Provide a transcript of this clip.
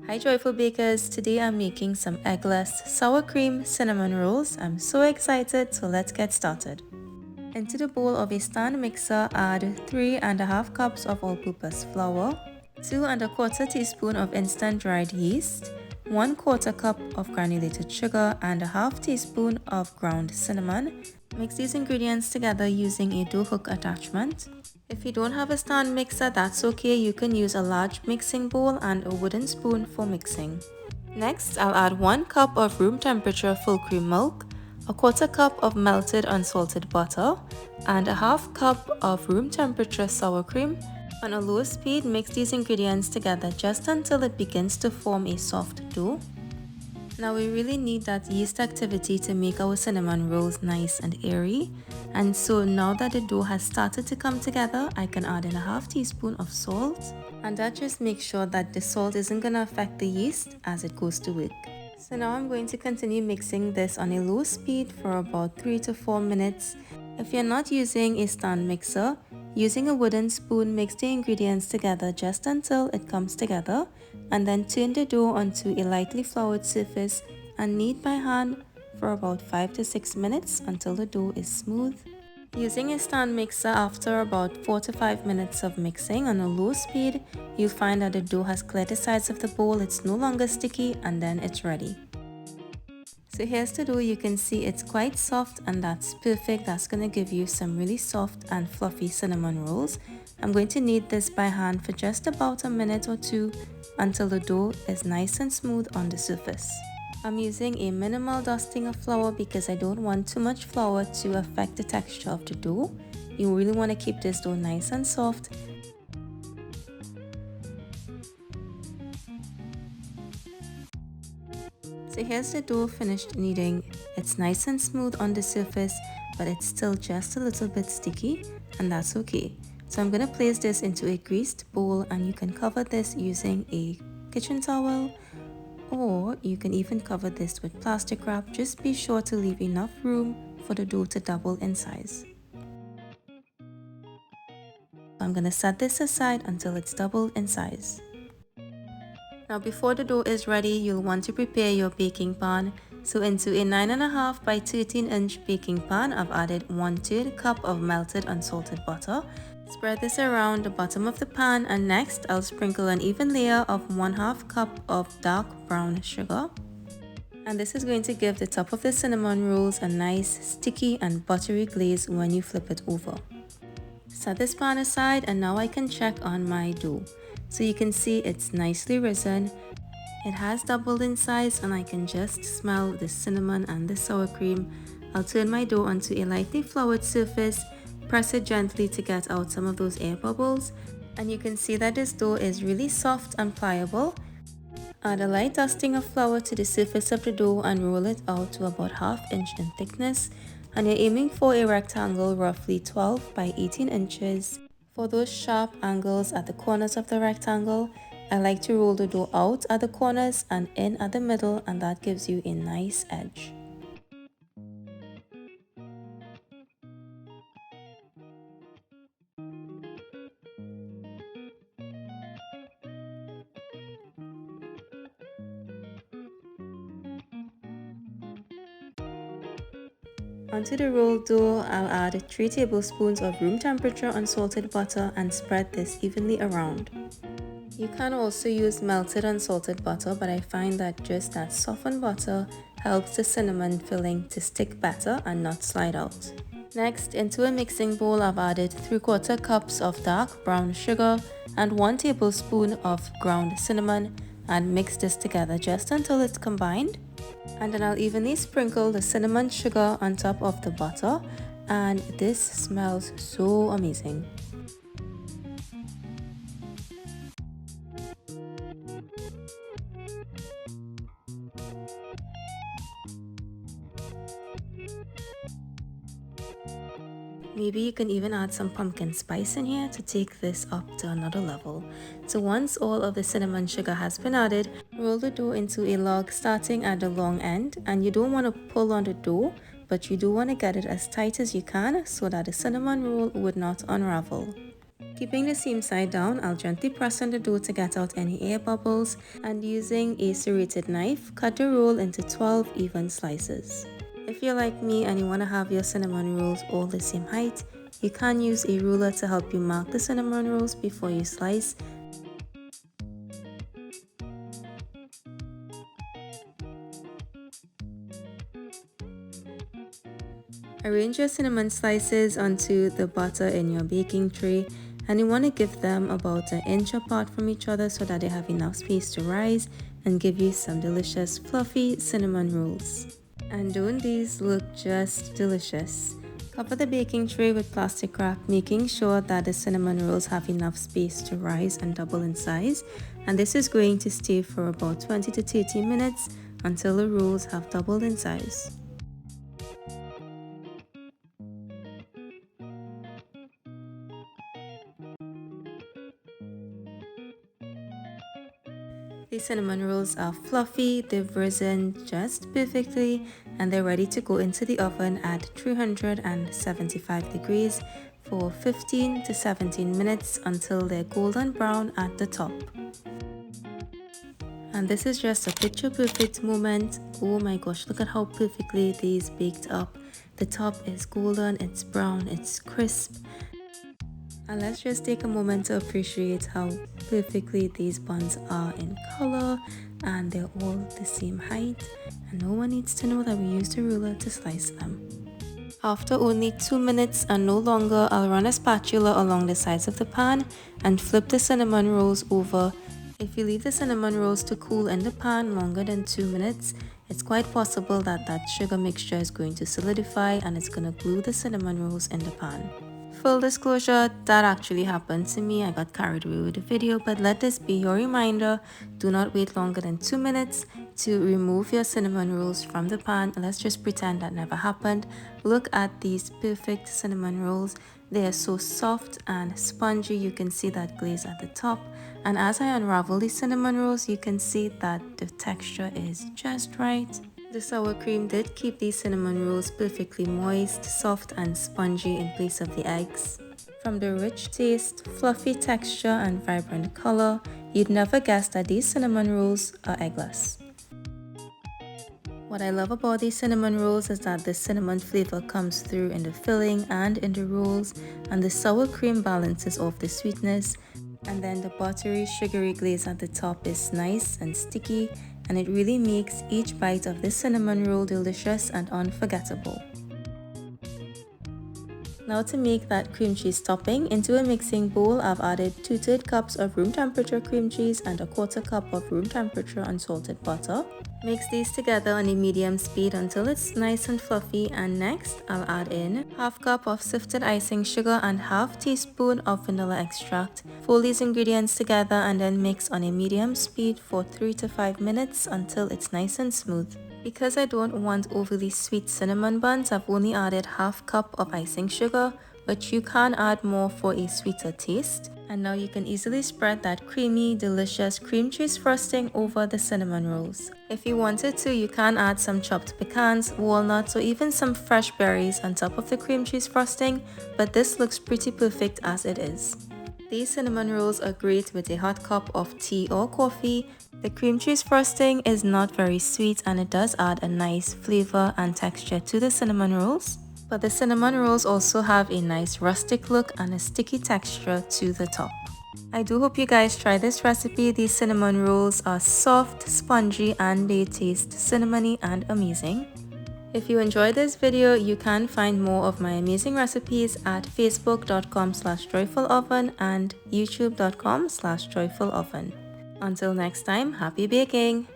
Hi joyful bakers, today I'm making some eggless sour cream cinnamon rolls. I'm so excited, so let's get started. Into the bowl of a stand mixer, add 3.5 cups of all-purpose flour, 2.25 teaspoon of instant dried yeast, 1/4 cup of granulated sugar and a half teaspoon of ground cinnamon. Mix these ingredients together using a dough hook attachment. If you don't have a stand mixer, that's okay. You can use a large mixing bowl and a wooden spoon for mixing. Next, I'll add 1 cup of room temperature full cream milk, a 1/4 cup of melted unsalted butter, and a half cup of room temperature sour cream. On a low speed, mix these ingredients together just until it begins to form a soft dough. Now we really need that yeast activity to make our cinnamon rolls nice and airy. And so now that the dough has started to come together, I can add in a half teaspoon of salt. And that just makes sure that the salt isn't going to affect the yeast as it goes to work. So now I'm going to continue mixing this on a low speed for about 3 to 4 minutes. If you're not using a stand mixer, using a wooden spoon, mix the ingredients together just until it comes together, and then turn the dough onto a lightly floured surface and knead by hand for about 5 to 6 minutes until the dough is smooth. Using a stand mixer, after about 4 to 5 minutes of mixing on a low speed, you'll find that the dough has cleared the sides of the bowl, it's no longer sticky, and then it's ready. So here's the dough. You can see it's quite soft, and that's perfect. That's going to give you some really soft and fluffy cinnamon rolls. I'm going to knead this by hand for just about a minute or two until the dough is nice and smooth on the surface. I'm using a minimal dusting of flour because I don't want too much flour to affect the texture of the dough. You really want to keep this dough nice and soft. So here's the dough finished kneading. It's nice and smooth on the surface, but it's still just a little bit sticky, and that's okay. So I'm going to place this into a greased bowl, and you can cover this using a kitchen towel, or you can even cover this with plastic wrap. Just be sure to leave enough room for the dough to double in size. I'm going to set this aside until it's doubled in size. Now before the dough is ready, you'll want to prepare your baking pan. So into a 9.5 by 13 inch baking pan, I've added 1/3 cup of melted unsalted butter. Spread this around the bottom of the pan, and next I'll sprinkle an even layer of 1/2 cup of dark brown sugar. And this is going to give the top of the cinnamon rolls a nice sticky and buttery glaze when you flip it over. Set this pan aside, and now I can check on my dough. So you can see it's nicely risen. It has doubled in size, and I can just smell the cinnamon and the sour cream. I'll turn my dough onto a lightly floured surface, press it gently to get out some of those air bubbles, and you can see that this dough is really soft and pliable. Add a light dusting of flour to the surface of the dough and roll it out to about 1/2 inch in thickness, and you're aiming for a rectangle roughly 12 by 18 inches. For those sharp angles at the corners of the rectangle, I like to roll the dough out at the corners and in at the middle, and that gives you a nice edge. Onto the rolled dough, I'll add 3 tablespoons of room temperature unsalted butter and spread this evenly around. You can also use melted unsalted butter, but I find that just that softened butter helps the cinnamon filling to stick better and not slide out. Next, into a mixing bowl, I've added 3/4 cups of dark brown sugar and 1 tablespoon of ground cinnamon, and mix this together just until it's combined. And then I'll evenly sprinkle the cinnamon sugar on top of the butter, and this smells so amazing. Maybe you can even add some pumpkin spice in here to take this up to another level. So once all of the cinnamon sugar has been added, roll the dough into a log starting at the long end, and you don't want to pull on the dough, but you do want to get it as tight as you can so that the cinnamon roll would not unravel. Keeping the seam side down, I'll gently press on the dough to get out any air bubbles, and using a serrated knife, cut the roll into 12 even slices. If you're like me and you want to have your cinnamon rolls all the same height, you can use a ruler to help you mark the cinnamon rolls before you slice. Arrange your cinnamon slices onto the butter in your baking tray, and you want to give them about an inch apart from each other so that they have enough space to rise and give you some delicious fluffy cinnamon rolls. And don't these look just delicious? Cover the baking tray with plastic wrap, making sure that the cinnamon rolls have enough space to rise and double in size, and this is going to stay for about 20 to 30 minutes until the rolls have doubled in size. These cinnamon rolls are fluffy, they've risen just perfectly, and they're ready to go into the oven at 375 degrees for 15 to 17 minutes until they're golden brown at the top. And this is just a picture perfect moment. Oh my gosh, look at how perfectly these baked up. The top is golden, it's brown, it's crisp. And let's just take a moment to appreciate how perfectly these buns are in color, and they're all the same height, and no one needs to know that we used a ruler to slice them. After only 2 minutes and no longer, I'll run a spatula along the sides of the pan and flip the cinnamon rolls over. If you leave the cinnamon rolls to cool in the pan longer than 2 minutes, it's quite possible that that sugar mixture is going to solidify and it's going to glue the cinnamon rolls in the pan. Full disclosure, that actually happened to me. I got carried away with the video, but let this be your reminder. Do not wait longer than 2 minutes to remove your cinnamon rolls from the pan. Let's just pretend that never happened. Look at these perfect cinnamon rolls. They are so soft and spongy. You can see that glaze at the top. And as I unravel these cinnamon rolls, you can see that the texture is just right. The sour cream did keep these cinnamon rolls perfectly moist, soft and spongy in place of the eggs. From the rich taste, fluffy texture and vibrant color, you'd never guess that these cinnamon rolls are eggless. What I love about these cinnamon rolls is that the cinnamon flavor comes through in the filling and in the rolls, and the sour cream balances off the sweetness, and then the buttery, sugary glaze at the top is nice and sticky, and it really makes each bite of this cinnamon roll delicious and unforgettable. Now to make that cream cheese topping, into a mixing bowl I've added 2/3 cups of room temperature cream cheese and 1/4 cup of room temperature unsalted butter. Mix these together on a medium speed until it's nice and fluffy, and next I'll add in 1/2 cup of sifted icing sugar and 1/2 teaspoon of vanilla extract. Fold these ingredients together and then mix on a medium speed for 3 to 5 minutes until it's nice and smooth. Because I don't want overly sweet cinnamon buns, I've only added 1/2 cup of icing sugar, but you can add more for a sweeter taste. And now you can easily spread that creamy, delicious cream cheese frosting over the cinnamon rolls. If you wanted to, you can add some chopped pecans, walnuts, or even some fresh berries on top of the cream cheese frosting, but this looks pretty perfect as it is. These cinnamon rolls are great with a hot cup of tea or coffee. The cream cheese frosting is not very sweet and it does add a nice flavor and texture to the cinnamon rolls. But the cinnamon rolls also have a nice rustic look and a sticky texture to the top. I do hope you guys try this recipe. These cinnamon rolls are soft, spongy, and they taste cinnamony and amazing. If you enjoyed this video, you can find more of my amazing recipes at facebook.com/joyfuloven and youtube.com/joyfuloven. Until next time, happy baking!